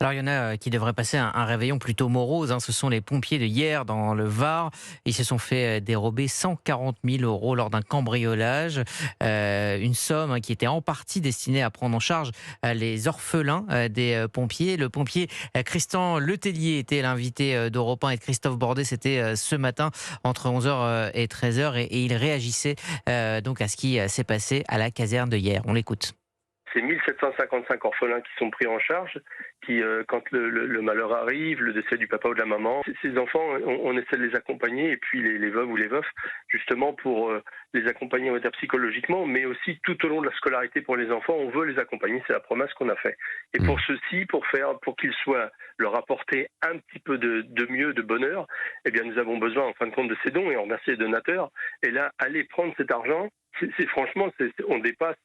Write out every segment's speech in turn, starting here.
Alors, il y en a qui devraient passer un réveillon plutôt morose, hein. Ce sont les pompiers de hier dans le Var. Ils se sont fait dérober 140 000 € lors d'un cambriolage. Une somme, hein, qui était en partie destinée à prendre en charge les orphelins des pompiers. Le pompier Christian Letellier était l'invité d'Europe 1 et de Christophe Bordet. C'était ce matin entre 11h et 13h. Et il réagissait donc à ce qui s'est passé à la caserne de hier. On l'écoute. C'est 1755 orphelins qui sont pris en charge, qui, quand le malheur arrive, le décès du papa ou de la maman, ces enfants, on essaie de les accompagner, et puis les veuves ou les veufs, justement pour les accompagner, on va dire, psychologiquement, mais aussi tout au long de la scolarité pour les enfants, on veut les accompagner, c'est la promesse qu'on a faite. Et pour ceci, pour qu'ils soient, leur apporter un petit peu de mieux, de bonheur, eh bien nous avons besoin, en fin de compte, de ces dons, et on remercie les donateurs, et là, aller prendre cet argent, franchement, on dépasse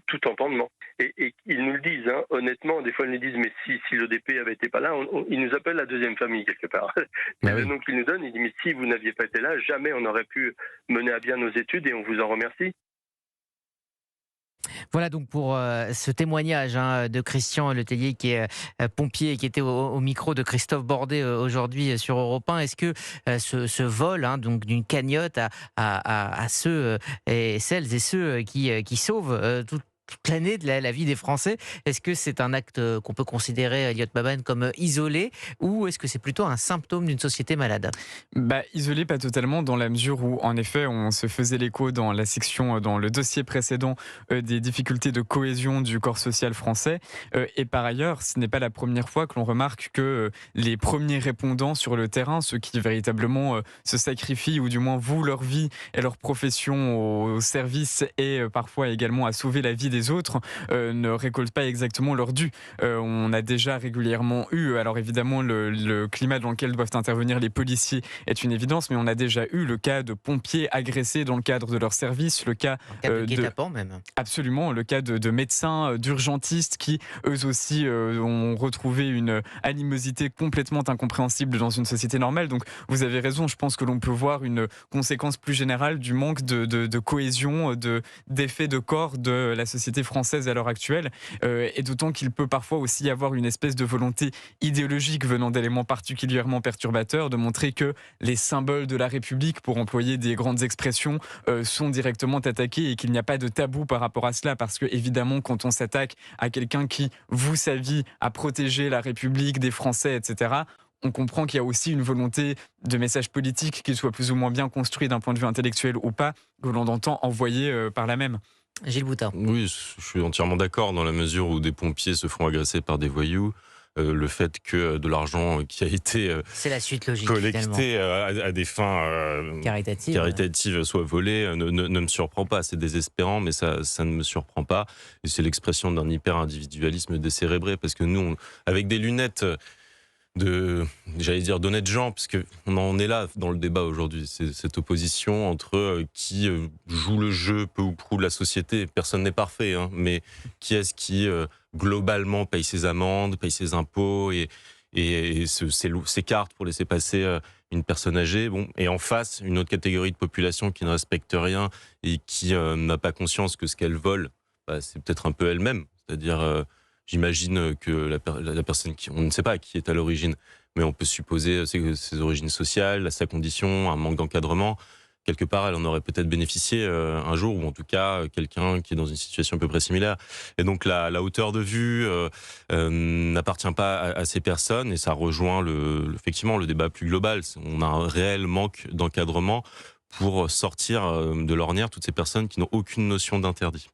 tout entendement. Et ils nous le disent, hein, honnêtement, des fois ils nous disent, mais si l'EDP avait été pas là, ils nous appellent la deuxième famille quelque part. C'est le nom qu'ils nous donnent, ils disent, mais si vous n'aviez pas été là, jamais on n'aurait pu mener à bien nos études, et on vous en remercie. Voilà donc pour ce témoignage, hein, de Christian Letellier, qui est pompier et qui était au micro de Christophe Bordet aujourd'hui sur Europe 1. Est-ce que ce vol, hein, donc d'une cagnotte à ceux et celles et ceux qui sauvent toute l'année de la vie des Français, est-ce que c'est un acte qu'on peut considérer, Elliot Baban, comme isolé, ou est-ce que c'est plutôt un symptôme d'une société malade? Isolé, pas totalement, dans la mesure où, en effet, on se faisait l'écho dans la section, dans le dossier précédent, des difficultés de cohésion du corps social français. Et par ailleurs, ce n'est pas la première fois que l'on remarque que les premiers répondants sur le terrain, ceux qui véritablement se sacrifient, ou du moins vouent leur vie et leur profession au service, et parfois également à sauver la vie des autres, ne récoltent pas exactement leur dû. On a déjà régulièrement eu, alors évidemment le climat dans lequel doivent intervenir les policiers est une évidence, mais on a déjà eu le cas de pompiers agressés dans le cadre de leur service, le cas En cas de guet-apens même. absolument, le cas de médecins, d'urgentistes qui eux aussi ont retrouvé une animosité complètement incompréhensible dans une société normale. Donc vous avez raison, je pense que l'on peut voir une conséquence plus générale du manque de cohésion, d'effet de corps de la société française à l'heure actuelle, et d'autant qu'il peut parfois aussi y avoir une espèce de volonté idéologique venant d'éléments particulièrement perturbateurs de montrer que les symboles de la République, pour employer des grandes expressions, sont directement attaqués, et qu'il n'y a pas de tabou par rapport à cela, parce que évidemment quand on s'attaque à quelqu'un qui voue sa vie à protéger la République, des Français, etc., on comprend qu'il y a aussi une volonté de message politique, qu'il soit plus ou moins bien construit d'un point de vue intellectuel ou pas, que l'on entend envoyer par là même. Gilles Boutin. Oui, je suis entièrement d'accord dans la mesure où des pompiers se font agresser par des voyous. Le fait que de l'argent qui a été C'est la suite logique, collecté à des fins caritatives soit volé ne me surprend pas. C'est désespérant, mais ça ne me surprend pas. Et c'est l'expression d'un hyper-individualisme décérébré, parce que nous, avec des lunettes d'honnêtes gens, parce qu'on en est là dans le débat aujourd'hui, c'est cette opposition entre qui joue le jeu peu ou prou de la société. Personne n'est parfait, hein, mais qui est-ce qui globalement paye ses amendes, paye ses impôts et s'écarte pour laisser passer une personne âgée. Bon, et en face, une autre catégorie de population qui ne respecte rien et qui n'a pas conscience que ce qu'elle vole, c'est peut-être un peu elle-même, c'est-à-dire j'imagine que la personne on ne sait pas qui est à l'origine, mais on peut supposer ses origines sociales, sa condition, un manque d'encadrement. Quelque part, elle en aurait peut-être bénéficié un jour, ou en tout cas quelqu'un qui est dans une situation à peu près similaire. Et donc la hauteur de vue n'appartient pas à ces personnes, et ça rejoint effectivement le débat plus global. On a un réel manque d'encadrement pour sortir de l'ornière toutes ces personnes qui n'ont aucune notion d'interdit.